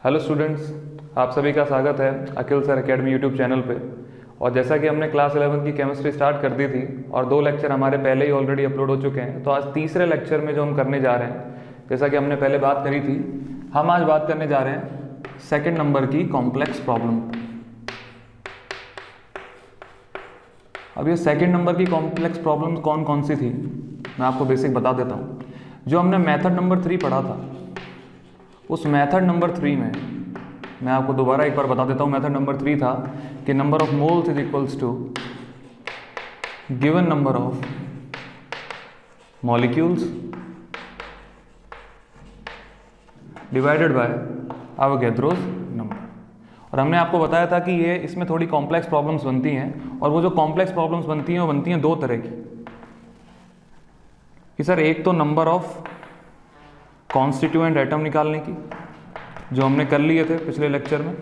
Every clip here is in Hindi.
हेलो स्टूडेंट्स, आप सभी का स्वागत है अखिल सर एकेडमी यूट्यूब चैनल पे। और जैसा कि हमने क्लास 11 की केमिस्ट्री स्टार्ट कर दी थी और 2 लेक्चर हमारे पहले ही ऑलरेडी अपलोड हो चुके हैं, तो आज तीसरे लेक्चर में जो हम करने जा रहे हैं, जैसा कि हमने पहले बात करी थी, हम आज बात करने जा रहे हैं सेकेंड नंबर की कॉम्प्लेक्स प्रॉब्लम। अब ये सेकेंड नंबर की कॉम्प्लेक्स प्रॉब्लम कौन कौन सी थी, मैं आपको बेसिक बता देता हूँ। जो हमने मेथड नंबर 3 पढ़ा था, उस मेथड नंबर 3 में मैं आपको दोबारा एक बार बता देता हूँ। मेथड नंबर 3 था कि number of moles is equals to given number of molecules divided by Avogadro's number. और हमने आपको बताया था कि ये इसमें थोड़ी कॉम्प्लेक्स प्रॉब्लम्स बनती हैं, और वो जो कॉम्प्लेक्स प्रॉब्लम्स बनती हैं वो बनती हैं 2 तरह की। कि सर एक तो नंबर ऑफ कॉन्स्टिट्यूएंट एटम निकालने की, जो हमने कर लिए थे पिछले लेक्चर में,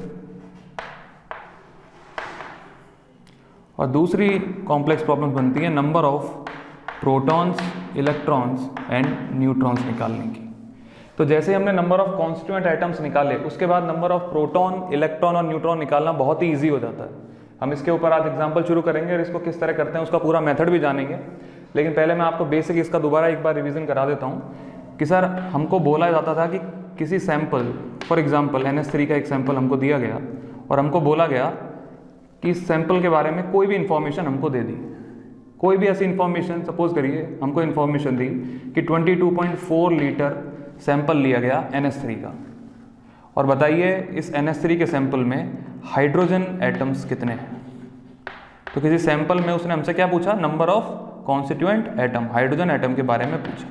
और दूसरी कॉम्प्लेक्स प्रॉब्लम बनती है number of protons, electrons and neutrons निकालने की। तो जैसे हमने नंबर ऑफ कॉन्स्टिट्यूएंट एटम्स निकाले, उसके बाद नंबर ऑफ प्रोटॉन, इलेक्ट्रॉन और न्यूट्रॉन निकालना बहुत ही ईजी हो जाता है। हम इसके ऊपर आज एग्जाम्पल शुरू करेंगे और इसको किस तरह करते हैं उसका पूरा मेथड भी जानेंगे। लेकिन पहले मैं आपको बेसिक इसका दोबारा एक बार रिवीजन करा देता हूँ कि सर हमको बोला जाता था कि किसी सैंपल, फॉर एग्जांपल NH3 का एक सैंपल हमको दिया गया और हमको बोला गया कि इस सैंपल के बारे में कोई भी इंफॉर्मेशन हमको दे दी। कोई भी ऐसी इंफॉर्मेशन, सपोज करिए हमको इंफॉर्मेशन दी कि 22.4 लीटर सैंपल लिया गया NH3 का, और बताइए इस NH3 के सैंपल में हाइड्रोजन एटम्स कितने हैं। तो किसी सैंपल में उसने हमसे क्या पूछा, number of constituent atom, hydrogen atom के बारे में पूछा।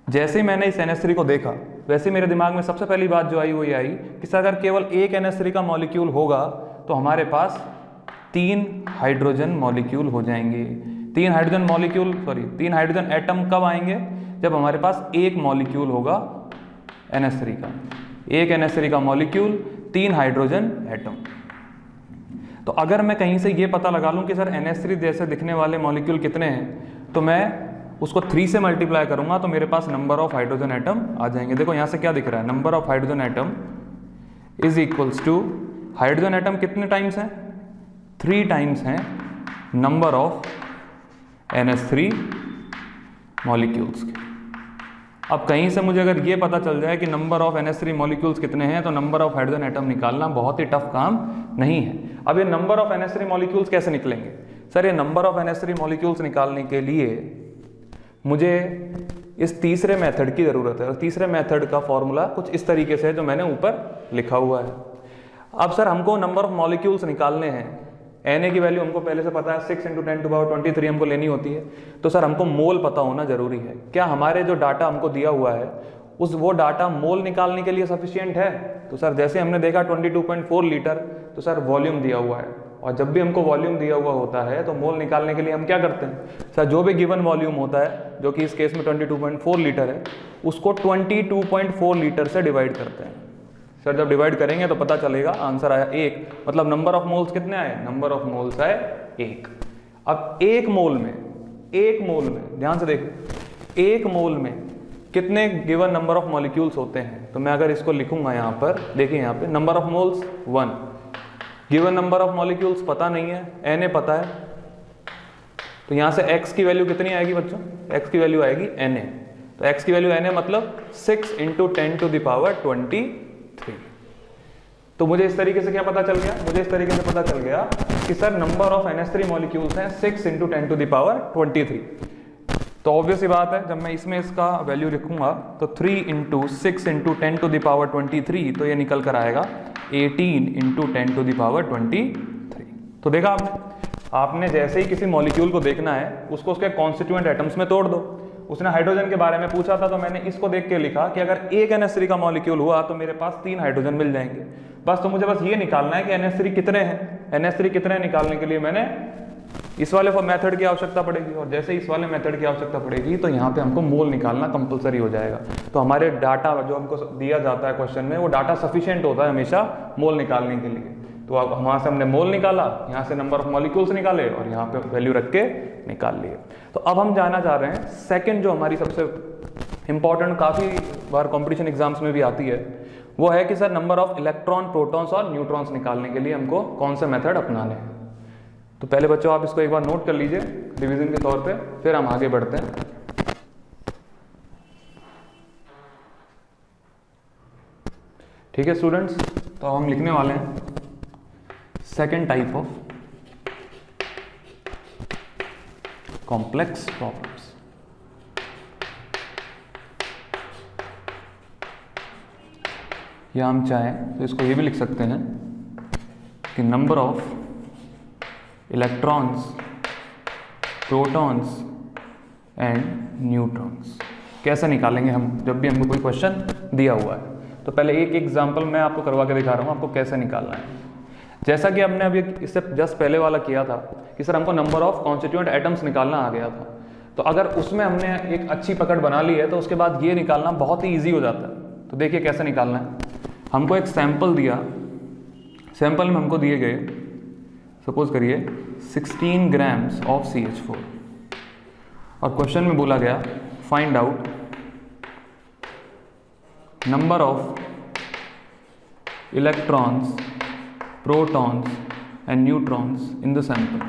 जैसे ही मैंने इस NH3 को देखा, वैसे मेरे दिमाग में सबसे पहली बात जो आई वो ये आई कि सर अगर केवल एक NH3 का मॉलिक्यूल होगा तो हमारे पास 3 हाइड्रोजन मॉलिक्यूल हो जाएंगे। 3 हाइड्रोजन एटम कब आएंगे, जब हमारे पास एक मॉलिक्यूल होगा NH3 का। एक NH3 का मॉलिक्यूल, 3 हाइड्रोजन एटम। तो अगर मैं कहीं से ये पता लगा लूँ कि सर NH3 जैसे दिखने वाले मॉलिक्यूल कितने हैं, तो मैं उसको 3 से मल्टीप्लाई करूंगा तो मेरे पास नंबर ऑफ हाइड्रोजन एटम आ जाएंगे। देखो यहाँ से क्या दिख रहा है, number of hydrogen atom is equals to, hydrogen atom कितने टाइम्स हैं, 3 टाइम्स हैं नंबर ऑफ NH3 मॉलिक्यूल्स के। अब कहीं से मुझे अगर ये पता चल जाए कि नंबर ऑफ NH3 मॉलिक्यूल्स कितने हैं, तो नंबर ऑफ हाइड्रोजन एटम निकालना बहुत ही टफ काम नहीं है। अब ये नंबर ऑफ NH3 मॉलिक्यूल्स कैसे निकलेंगे? सर ये नंबर ऑफ NH3 मॉलिक्यूल्स निकालने के लिए मुझे इस तीसरे मेथड की ज़रूरत है, और तीसरे मेथड का फॉर्मूला कुछ इस तरीके से है जो मैंने ऊपर लिखा हुआ है। अब सर हमको नंबर ऑफ मॉलिक्यूल्स निकालने हैं, Na की वैल्यू हमको पहले से पता है, 6 × 10⁻23 हमको लेनी होती है। तो सर हमको मोल पता होना जरूरी है। क्या हमारे जो डाटा हमको दिया हुआ है वो डाटा मोल निकालने के लिए सफिशियंट है? तो सर जैसे हमने देखा 22.4 लीटर, तो सर वॉल्यूम दिया हुआ है, और जब भी हमको वॉल्यूम दिया हुआ होता है तो मोल निकालने के लिए हम क्या करते हैं, सर जो भी गिवन वॉल्यूम होता है, जो कि इस केस में 22.4 लीटर है, उसको 22.4 लीटर से डिवाइड करते हैं। सर जब डिवाइड करेंगे तो पता चलेगा, आंसर आया 1, मतलब नंबर ऑफ मोल्स कितने आए, नंबर ऑफ मोल्स आए 1। अब एक मोल में ध्यान से देखो, एक मोल में कितने गिवन नंबर ऑफ मॉलिक्यूल्स होते हैं। तो मैं अगर इसको लिखूंगा यहाँ पर, देखिए यहाँ पे number of moles 1, given number of molecules पता नहीं है, Na पता है, तो यहाँ से x की वैल्यू कितनी आएगी बच्चों, x की वैल्यू आएगी Na। तो x की वैल्यू Na मतलब 6 × 10⁻23। तो मुझे इस तरीके से क्या पता चल गया, मुझे इस तरीके से पता चल गया कि sir number of NH3 molecules हैं 6 × 10⁻23। तो ऑब्वियस ही बात है, जब मैं इसमें इसका वैल्यू लिखूंगा तो 3 × 6 × 10⁻23, तो ये निकल कर आएगा 18 × 10⁻23। तो देखा आपने जैसे ही किसी मॉलिक्यूल को देखना है, उसको उसके कॉन्स्टिट्यूएंट एटम्स में तोड़ दो। उसने हाइड्रोजन के बारे में पूछा था, तो मैंने इसको देख के लिखा कि अगर एक NH3 का मॉलिक्यूल हुआ तो मेरे पास 3 हाइड्रोजन मिल जाएंगे। बस तो मुझे बस ये निकालना है कि NH3 कितने हैं। NH3 कितने निकालने के लिए मैंने इस वाले मेथड की आवश्यकता पड़ेगी, और जैसे इस वाले मेथड की आवश्यकता पड़ेगी तो यहाँ पे हमको मोल निकालना कंपलसरी हो जाएगा। तो हमारे डाटा जो हमको दिया जाता है क्वेश्चन में, वो डाटा सफिशिएंट होता है हमेशा मोल निकालने के लिए। तो अब वहाँ से हमने मोल निकाला, यहाँ से नंबर ऑफ मॉलिक्यूल्स निकाले, और यहाँ पे वैल्यू रख के निकाल लिए। तो अब हम जाना चाह रहे हैं सेकंड, जो हमारी सबसे इंपॉर्टेंट, काफ़ी बार कंपटीशन एग्जाम्स में भी आती है, वो है कि sir number of electron, protons और न्यूट्रॉन्स निकालने के लिए हमको कौन से मेथड अपनाने हैं। तो पहले बच्चों आप इसको एक बार नोट कर लीजिए रिवीजन के तौर पे, फिर हम आगे बढ़ते हैं। ठीक है स्टूडेंट्स, तो हम लिखने वाले हैं second type of complex problems. या हम चाहें तो इसको ये भी लिख सकते हैं कि number of electrons, protons and neutrons कैसे निकालेंगे हम जब भी हमको कोई क्वेश्चन दिया हुआ है। तो पहले एक एग्जांपल मैं आपको करवा के दिखा रहा हूँ आपको कैसे निकालना है। जैसा कि हमने अभी इससे जस्ट पहले वाला किया था कि सर हमको नंबर ऑफ कॉन्स्टिट्यूएंट एटम्स निकालना आ गया था, तो अगर उसमें हमने एक अच्छी पकड़ बना ली है तो उसके बाद ये निकालना बहुत ही ईजी हो जाता है। तो देखिए कैसे निकालना है। हमको एक सैंपल दिया, सैंपल में हमको दिए गए सपोज करिए 16 ग्राम्स ऑफ CH4 और क्वेश्चन में बोला गया find out number of electrons, protons and neutrons in the sample.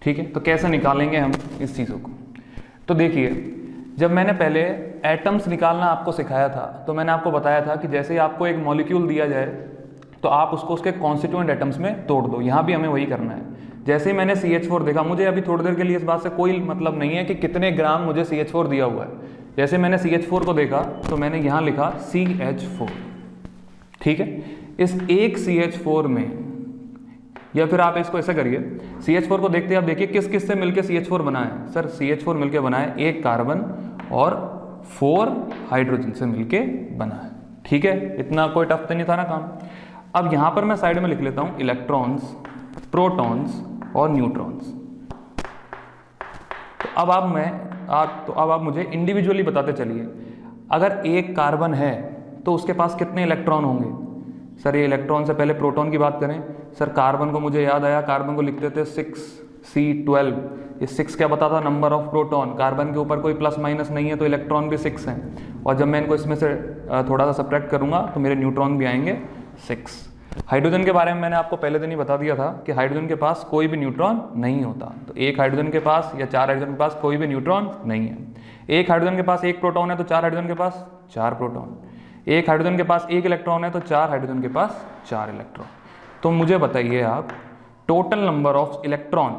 ठीक है, तो कैसे निकालेंगे हम इस चीज़ों को। तो देखिए जब मैंने पहले एटम्स निकालना आपको सिखाया था तो मैंने आपको बताया था कि जैसे ही आपको एक मॉलिक्यूल दिया जाए तो आप उसको उसके कॉन्स्टिट्यूएंट एटम्स में तोड़ दो। यहाँ भी हमें वही करना है। जैसे ही मैंने CH4 देखा, मुझे अभी थोड़ी देर के लिए इस बात से कोई मतलब नहीं है कि कितने ग्राम मुझे CH4 दिया हुआ है। जैसे मैंने CH4 को देखा तो मैंने यहाँ लिखा CH4। ठीक है, इस एक CH4 में, या फिर आप इसको ऐसा करिए CH4 को देखते आप देखिए किस किस से मिलके CH4 बना है। सर CH4 मिलके बना है एक कार्बन और 4 हाइड्रोजन से मिलके बना है। ठीक है, इतना कोई टफ तो नहीं था ना काम। अब यहाँ पर मैं साइड में लिख लेता हूँ इलेक्ट्रॉन्स, प्रोटॉन्स और न्यूट्रॉन्स। तो अब आप मुझे इंडिविजुअली बताते चलिए, अगर एक कार्बन है तो उसके पास कितने इलेक्ट्रॉन होंगे। सर ये इलेक्ट्रॉन से पहले प्रोटॉन की बात करें। सर कार्बन को मुझे याद आया, कार्बन को लिखते थे 6C12। ये 6 क्या बताता नंबर ऑफ प्रोटॉन। कार्बन के ऊपर कोई प्लस माइनस नहीं है तो इलेक्ट्रॉन भी 6 हैं, और जब मैं इनको इसमें से थोड़ा सा सब्ट्रैक्ट करूंगा तो मेरे न्यूट्रॉन भी आएंगे 6। हाइड्रोजन के बारे में मैंने आपको पहले दिन ही बता दिया था कि हाइड्रोजन के पास कोई भी न्यूट्रॉन नहीं होता। तो एक हाइड्रोजन के पास या 4 हाइड्रोजन के पास कोई भी न्यूट्रॉन नहीं है। एक हाइड्रोजन के पास एक प्रोटॉन है तो 4 हाइड्रोजन के पास 4 प्रोटॉन। एक हाइड्रोजन के पास एक इलेक्ट्रॉन है तो 4 हाइड्रोजन के पास 4 इलेक्ट्रॉन। तो मुझे बताइए आप टोटल नंबर ऑफ इलेक्ट्रॉन,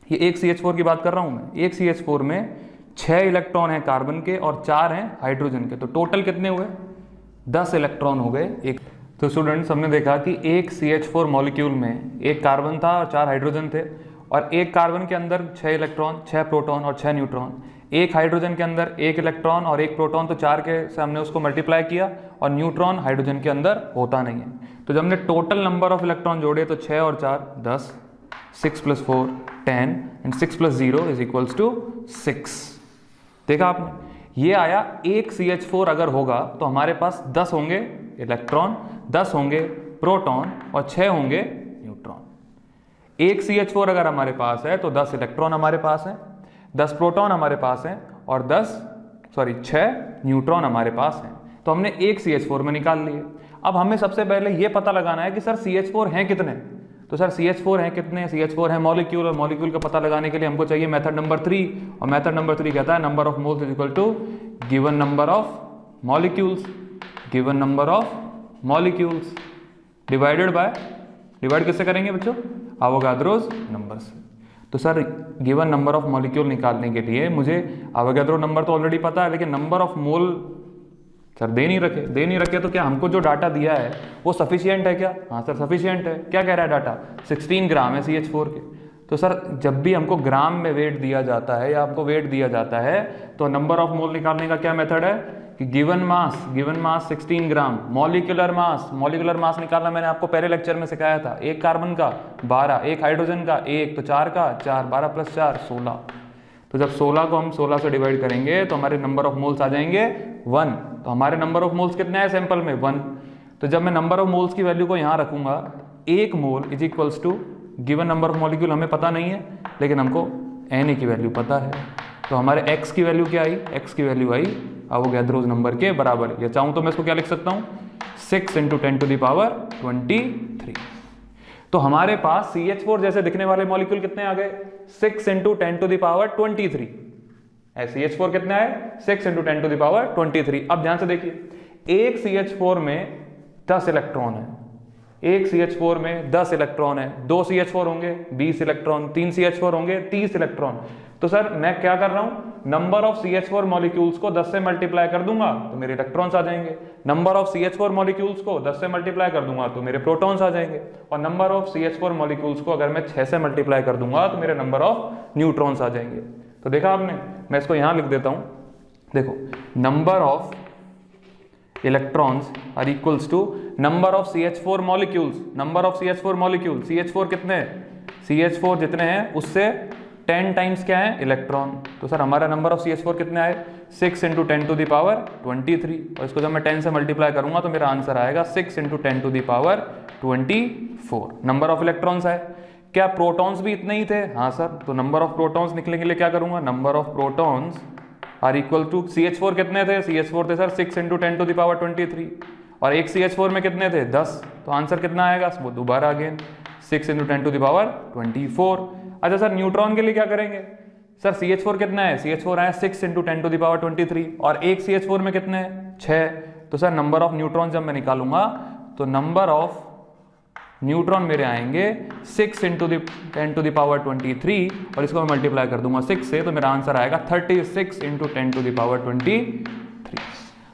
ये एक CH4 की बात कर रहा हूं मैं, एक CH4 में 6 इलेक्ट्रॉन है कार्बन के और 4 हैं हाइड्रोजन के। तो टोटल कितने हुए 10 इलेक्ट्रॉन हो गए एक। तो स्टूडेंट्स हमने देखा कि एक CH4 मॉलिक्यूल में एक कार्बन था और 4 हाइड्रोजन थे, और एक कार्बन के अंदर 6 इलेक्ट्रॉन, 6 प्रोटॉन और 6 न्यूट्रॉन। एक हाइड्रोजन के अंदर एक इलेक्ट्रॉन और एक प्रोटॉन, तो 4 के से हमने उसको मल्टीप्लाई किया, और न्यूट्रॉन हाइड्रोजन के अंदर होता नहीं है। तो जब हमने टोटल नंबर ऑफ इलेक्ट्रॉन जोड़े तो 6 और 4 10, 6 + 4 10 एंड 6 + 0 = 6। देखा आपने, ये आया एक CH4 अगर होगा तो हमारे पास 10 होंगे इलेक्ट्रॉन, 10 होंगे प्रोटॉन और 6 होंगे न्यूट्रॉन। एक CH4 अगर हमारे पास है तो 10 इलेक्ट्रॉन हमारे पास है, 10 प्रोटॉन हमारे पास हैं और 6 न्यूट्रॉन हमारे पास हैं। तो हमने एक CH4 में निकाल लिए। अब हमें सबसे पहले ये पता लगाना है कि सर CH4 हैं कितने। तो सर CH4 हैं कितने, CH4 है मॉलिक्यूल, और मॉलिक्यूल का पता लगाने के लिए हमको चाहिए मेथड नंबर 3, और मेथड नंबर 3 कहता है number of moles = given number of molecules, given number of molecules divide किससे करेंगे बच्चों, एवोगाड्रोस नंबर से। तो sir given number of molecule निकालने के लिए मुझे एवोगाड्रो नंबर तो ऑलरेडी पता है, लेकिन नंबर ऑफ मोल सर दे नहीं रखे। तो क्या हमको जो डाटा दिया है वो सफिशिएंट है क्या। हाँ सर सफिशिएंट है। क्या कह रहा है डाटा, 16 ग्राम है CH4 के। तो सर जब भी हमको ग्राम में वेट दिया जाता है या हमको वेट दिया जाता है तो नंबर ऑफ मोल निकालने का क्या मेथड है कि गिवन मास 16 ग्राम, मॉलिक्यूलर मास निकालना मैंने आपको पहले लेक्चर में सिखाया था। एक कार्बन का 12, एक हाइड्रोजन का 1, तो 4 का 4, 12 + 4 16। तो जब 16 को हम 16 से डिवाइड करेंगे तो हमारे नंबर ऑफ मोल्स आ जाएंगे 1। तो हमारे नंबर ऑफ मोल्स कितने हैं सैंपल में 1। तो जब मैं नंबर ऑफ मोल्स की वैल्यू को यहाँ रखूंगा, 1 मोल = गिवन नंबर ऑफ मॉलिक्यूल हमें पता नहीं है, लेकिन हमको Na की वैल्यू पता है। तो हमारे x की वैल्यू क्या आई, x की वैल्यू आई अवोगाद्रोस नंबर के बराबर, या चाहूँ तो मैं इसको क्या लिख सकता हूँ 6 × 10⁻23। तो हमारे पास CH4 जैसे दिखने वाले मॉलिक्यूल कितने आ गए 6 × 10⁻23। CH4 कितने आए 6 × 10⁻23। अब ध्यान से देखिए एक CH4 में 10 इलेक्ट्रॉन है, एक CH4 में 10 इलेक्ट्रॉन है, 2 CH4 होंगे 20 इलेक्ट्रॉन, 3 CH4 होंगे 30 इलेक्ट्रॉन। तो सर मैं क्या कर रहा हूं, नंबर ऑफ CH4 मॉलिक्यूल्स को 10 से मल्टीप्लाई कर दूंगा तो मेरे इलेक्ट्रॉन्स आ जाएंगे, नंबर ऑफ CH4 मॉलिक्यूल्स को 10 से मल्टीप्लाई कर दूंगा तो मेरे प्रोटॉन्स आ जाएंगे, और नंबर ऑफ CH4 मॉलिक्यूल्स को अगर मैं 6 से मल्टीप्लाई कर दूंगा तो मेरे नंबर ऑफ न्यूट्रॉन्स आ जाएंगे। तो देखा आपने, मैं इसको यहां लिख देता हूं, देखो number of electrons are equals to number of CH4 molecules, number of CH4 molecule, CH4 कितने हैं, CH4 जितने हैं उससे 10 टाइम्स क्या है इलेक्ट्रॉन। तो सर हमारा नंबर ऑफ CH4 कितने आए 6 × 10⁻23, और इसको जब मैं 10 से मल्टीप्लाई करूंगा तो मेरा आंसर आएगा 6 × 10⁻24 नंबर ऑफ इलेक्ट्रॉन्स आए। क्या प्रोटॉन्स भी इतने ही थे, हाँ सर, तो नंबर ऑफ प्रोटॉन्स निकलने के लिए क्या करूंगा, number of protons are equal to CH4 कितने थे, CH4 थे सर 6 × 10⁻23, और एक CH4 में कितने थे 10, तो आंसर कितना आएगा वो दोबारा अगेन 6 × 10⁻24। अच्छा सर न्यूट्रॉन के लिए क्या करेंगे, सर CH4 कितना है, CH4 आया 6 × 10⁻23, और एक CH4 में कितने हैं 6, तो सर नंबर ऑफ न्यूट्रॉन जब मैं निकालूंगा तो नंबर ऑफ न्यूट्रॉन मेरे आएंगे 6 × 10⁻23, और इसको मैं मल्टीप्लाई कर दूंगा 6 से, तो मेरा आंसर आएगा 36 × 10⁻23।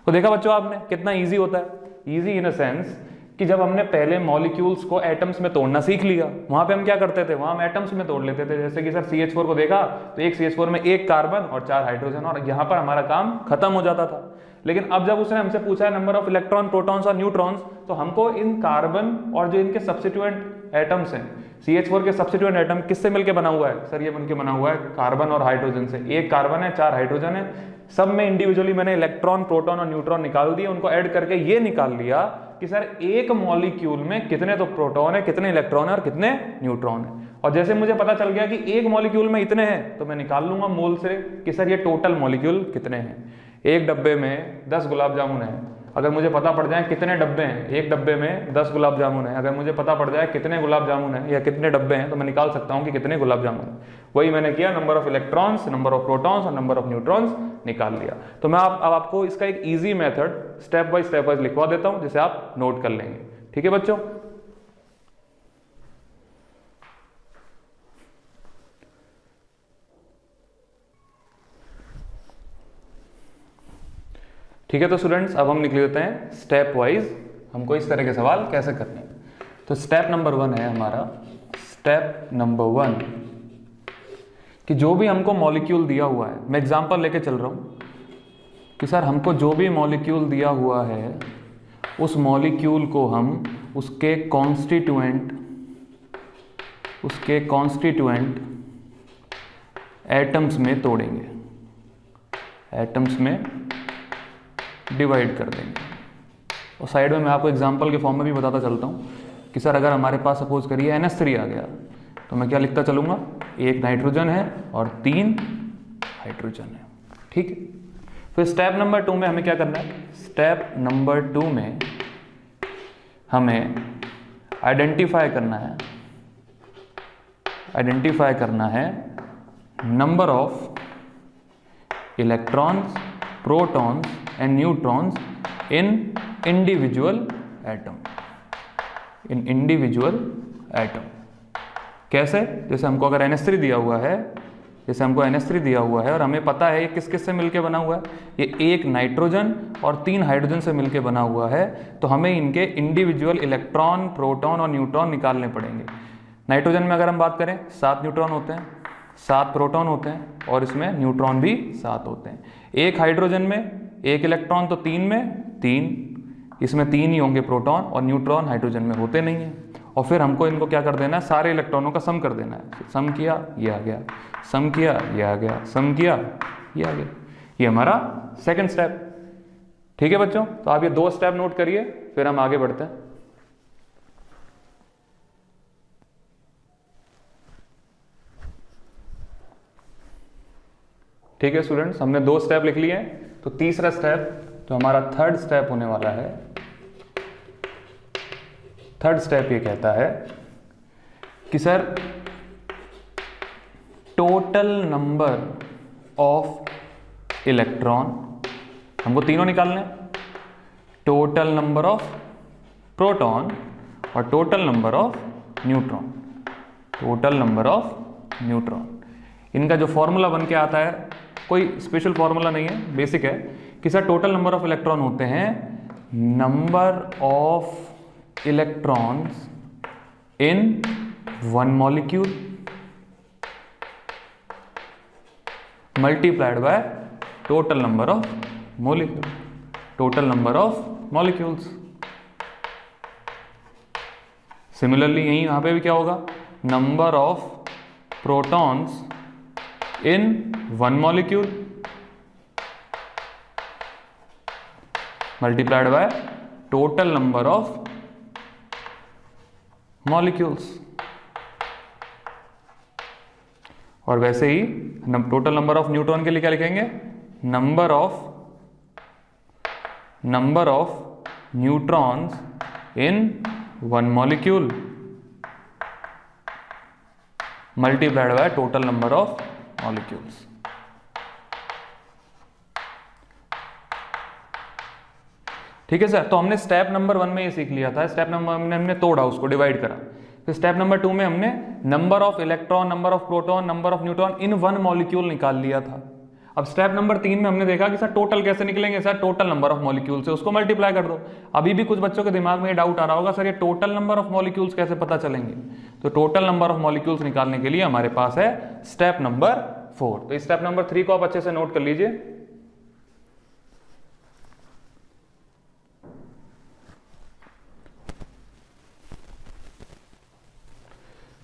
तो देखा बच्चों आपने कितना इजी होता है, इजी इन अ सेंस कि जब हमने पहले मॉलिक्यूल्स को एटम्स में तोड़ना सीख लिया, वहां पे हम क्या करते थे, वहां हम एटम्स में तोड़ लेते थे। जैसे कि सर CH4 को देखा तो एक CH4 में एक कार्बन और 4 हाइड्रोजन, और यहाँ पर हमारा काम खत्म हो जाता था। लेकिन अब जब उसने हमसे पूछा है नंबर ऑफ इलेक्ट्रॉन, प्रोटॉन्स और न्यूट्रॉन्स, तो हमको इन कार्बन और जो इनके सब्स्टिट्यूएंट एटम्स हैं, CH4 के सब्स्टिट्यूएंट एटम किससे मिलकर बना हुआ है, सर ये मिलकर बना हुआ है कार्बन और हाइड्रोजन से। एक कार्बन है 4 हाइड्रोजन है, सब में इंडिविजुअली मैंने इलेक्ट्रॉन, प्रोटॉन और न्यूट्रॉन निकाल दिए, उनको ऐड करके ये निकाल लिया कि सर एक मॉलिक्यूल में कितने तो प्रोटॉन है, कितने इलेक्ट्रॉन है और कितने न्यूट्रॉन है। और जैसे मुझे पता चल गया कि एक मॉलिक्यूल में इतने हैं, तो मैं निकाल लूंगा मोल से कि सर ये टोटल मॉलिक्यूल कितने हैं। एक डब्बे में 10 गुलाब जामुन है, अगर मुझे पता पड़ जाए कितने डब्बे हैं, एक डब्बे में 10 गुलाब जामुन है, अगर मुझे पता पड़ जाए कितने गुलाब जामुन है या कितने डब्बे हैं, तो मैं निकाल सकता हूं कि कितने गुलाब जामुन है। वही मैंने किया, number of electrons, number of protons और नंबर ऑफ न्यूट्रॉन्स निकाल लिया। तो मैं अब आपको इसका एक ईजी मेथड स्टेप वाइज लिखवा देता हूं, जिसे आप नोट कर लेंगे। ठीक है बच्चों, ठीक है। तो स्टूडेंट्स अब हम लिख लेते हैं स्टेप वाइज हमको इस तरह के सवाल कैसे करने हैं। तो स्टेप नंबर 1 है हमारा, स्टेप नंबर 1 कि जो भी हमको मॉलिक्यूल दिया हुआ है, मैं एग्जांपल लेके चल रहा हूं कि सर हमको जो भी मॉलिक्यूल दिया हुआ है उस मॉलिक्यूल को हम उसके कॉन्स्टिट्यूएंट एटम्स में तोड़ेंगे, एटम्स में डिवाइड कर देंगे। और साइड में मैं आपको एग्जांपल के फॉर्म में भी बताता चलता हूँ कि सर अगर हमारे पास सपोज करिए NH3 आ गया, तो मैं क्या लिखता चलूँगा, एक नाइट्रोजन है और 3 हाइड्रोजन है। ठीक है, फिर स्टेप नंबर 2 में हमें क्या करना है, स्टेप नंबर 2 में हमें आइडेंटिफाई करना है number of electrons, protons and neutrons in individual atom, कैसे, जैसे हमको अगर NH3 दिया हुआ है, और हमें पता है ये किस किस से मिलके बना हुआ है, ये एक नाइट्रोजन और 3 हाइड्रोजन से मिलके बना हुआ है, तो हमें इनके इंडिविजुअल इलेक्ट्रॉन, प्रोटॉन और न्यूट्रॉन निकालने पड़ेंगे। नाइट्रोजन में अगर हम बात करें 7 न्यूट्रॉन होते हैं, 7 प्रोटॉन होते हैं, और इसमें न्यूट्रॉन भी 7 होते हैं। एक हाइड्रोजन में 1 इलेक्ट्रॉन, तो 3 में 3, इसमें 3 ही होंगे प्रोटॉन, और न्यूट्रॉन हाइड्रोजन में होते नहीं है। और फिर हमको इनको क्या कर देना है, सारे इलेक्ट्रॉनों का सम कर देना है। सम किया ये आ गया, सम किया ये आ गया, सम किया ये आ गया। ये हमारा सेकंड स्टेप। ठीक है बच्चों, तो आप ये 2 स्टेप नोट करिए, फिर हम आगे बढ़ते हैं। ठीक है स्टूडेंट्स, हमने 2 स्टेप लिख लिए हैं। तो तीसरा स्टेप जो हमारा थर्ड स्टेप होने वाला है, थर्ड स्टेप ये कहता है कि sir total number of electron, हमको तीनों निकालने, टोटल नंबर ऑफ प्रोटॉन और total number of neutron, total number of neutron. इनका जो फॉर्मूला बन के आता है, कोई स्पेशल फॉर्मूला नहीं है, बेसिक है कि sir total number of electron होते हैं number of electrons in one molecule multiplied by total number of molecule, total number of molecules. Similarly यहीं यहां पे भी क्या होगा, number of protons in one molecule multiplied by total number of molecules. और वैसे ही टोटल नंबर ऑफ न्यूट्रॉन के लिए क्या लिखेंगे, number of neutrons in one molecule multiplied by total number of molecules. ठीक है सर, तो हमने स्टेप नंबर 1 में ये सीख लिया था, स्टेप नंबर 1 में हमने तोड़ा, उसको डिवाइड करा। फिर स्टेप नंबर 2 में हमने number of electron, number of proton, number of neutron in one molecule निकाल लिया था। अब स्टेप नंबर 3 में हमने देखा कि सर टोटल कैसे निकलेंगे, sir total number of molecule से उसको मल्टीप्लाई कर दो। अभी भी कुछ बच्चों के दिमाग में ये डाउट आ रहा होगा, सर ये टोटल नंबर ऑफ मॉलिक्यूल्स कैसे पता चलेंगे। तो टोटल नंबर ऑफ मॉलिक्यूल्स निकालने के लिए हमारे पास है स्टेप नंबर 4। तो इस स्टेप नंबर 3 को आप अच्छे से नोट कर लीजिए।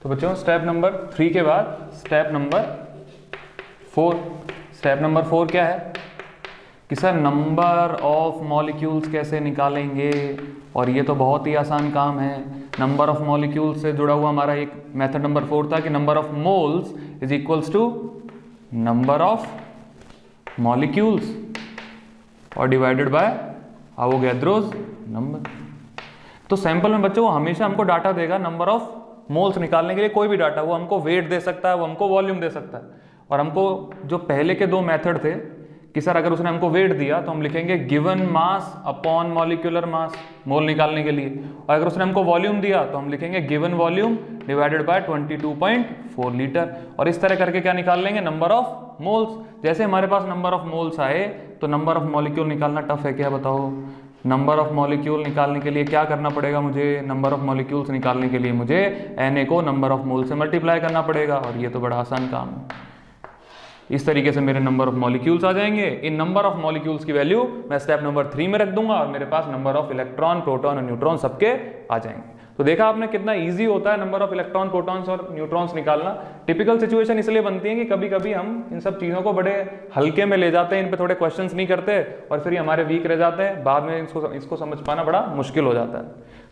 तो बच्चों स्टेप नंबर 3 के बाद स्टेप नंबर 4। स्टेप नंबर 4 क्या है कि सर नंबर ऑफ मॉलिक्यूल्स कैसे निकालेंगे, और ये तो बहुत ही आसान काम है। नंबर ऑफ मॉलिक्यूल्स से जुड़ा हुआ हमारा एक मेथड नंबर 4 था कि number of moles is equals to number of molecules और डिवाइडेड बाय अवोगाद्रोस नंबर। तो सैंपल में बच्चों हमेशा हमको डाटा देगा नंबर ऑफ मोल्स निकालने के लिए, कोई भी डाटा, वो हमको वेट दे सकता है, वो हमको वॉल्यूम दे सकता है। और हमको जो पहले के 2 मेथड थे कि सर अगर उसने हमको वेट दिया तो हम लिखेंगे given mass upon molecular mass, mole निकालने के लिए। और अगर उसने हमको वॉल्यूम दिया तो हम लिखेंगे given volume divided by 22.4 litre. और इस तरह करके क्या निकाल लेंगे, नंबर ऑफ मोल्स। जैसे हमारे पास नंबर ऑफ मोल्स आए तो नंबर ऑफ मॉलिक्यूल निकालना टफ है क्या, बताओ। नंबर ऑफ मॉलिक्यूल निकालने के लिए क्या करना पड़ेगा मुझे, नंबर ऑफ मॉलिक्यूल्स निकालने के लिए मुझे Na को नंबर ऑफ मोल से मल्टीप्लाई करना पड़ेगा, और ये तो बड़ा आसान काम है। इस तरीके से मेरे नंबर ऑफ मॉलिक्यूल्स आ जाएंगे। इन नंबर ऑफ मॉलिक्यूल्स की वैल्यू मैं स्टेप नंबर 3 में रख दूंगा और मेरे पास नंबर ऑफ इलेक्ट्रॉन, प्रोटॉन और न्यूट्रॉन सबके आ जाएंगे। तो देखा आपने कितना इजी होता है नंबर ऑफ इलेक्ट्रॉन, प्रोटॉन्स और न्यूट्रॉन्स निकालना। टिपिकल सिचुएशन इसलिए बनती है कि कभी कभी हम इन सब चीज़ों को बड़े हल्के में ले जाते हैं, इन पे थोड़े क्वेश्चंस नहीं करते और फिर ये हमारे वीक रह जाते हैं, बाद में इसको समझ पाना बड़ा मुश्किल हो जाता है।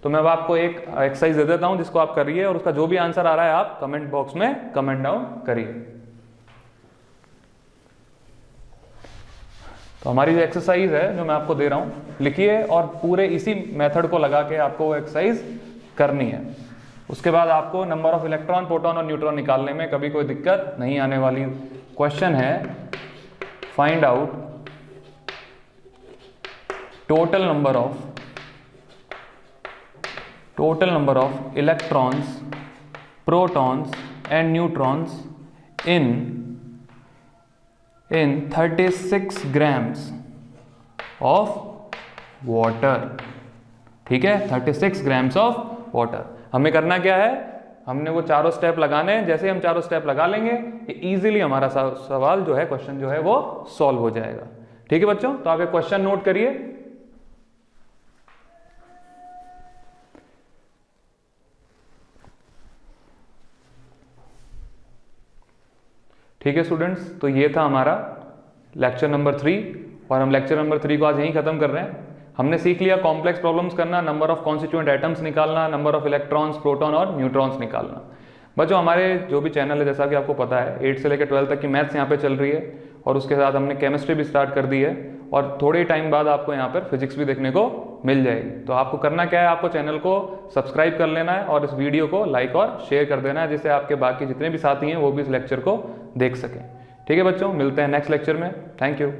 तो मैं अब आपको एक एक्सरसाइज दे देता हूँ जिसको आप करिए, और उसका जो भी आंसर आ रहा है आप कमेंट बॉक्स में कमेंट डाउन करिए। तो हमारी जो एक्सरसाइज है जो मैं आपको दे रहा हूँ, लिखिए और पूरे इसी मेथड को लगा के आपको वो एक्सरसाइज करनी है। उसके बाद आपको नंबर ऑफ इलेक्ट्रॉन, प्रोटॉन और न्यूट्रॉन निकालने में कभी कोई दिक्कत नहीं आने वाली। क्वेश्चन है find out total number of electrons, protons and neutrons in 36 grams of water। ठीक है, 36 grams of water। हमें करना क्या है, हमने वो चारों स्टेप लगाने हैं। जैसे हम चारों स्टेप लगा लेंगे इजीली हमारा सवाल जो है, क्वेश्चन जो है वो सॉल्व हो जाएगा। ठीक है बच्चों, तो आप एक क्वेश्चन नोट करिए। ठीक है स्टूडेंट्स, तो ये था हमारा लेक्चर नंबर 3 और हम लेक्चर नंबर 3 को आज यहीं खत्म कर रहे हैं। हमने सीख लिया कॉम्प्लेक्स प्रॉब्लम्स करना, नंबर ऑफ कॉन्स्टिट्यूएंट एटम्स निकालना, नंबर ऑफ इलेक्ट्रॉन्स, प्रोटॉन और न्यूट्रॉन्स निकालना। बच्चों हमारे जो भी चैनल है, जैसा कि आपको पता है 8 से लेकर 12 तक की मैथ्स यहाँ पे चल रही है, और उसके साथ हमने केमिस्ट्री भी स्टार्ट कर दी है, और थोड़े टाइम बाद आपको यहाँ पर फिजिक्स भी देखने को मिल जाएगी। तो आपको करना क्या है, आपको चैनल को सब्सक्राइब कर लेना है और इस वीडियो को लाइक और शेयर कर देना है, जिससे आपके बाकी जितने भी साथी हैं वो भी इस लेक्चर को देख सकें। ठीक है बच्चों, मिलते हैं नेक्स्ट लेक्चर में। Thank you.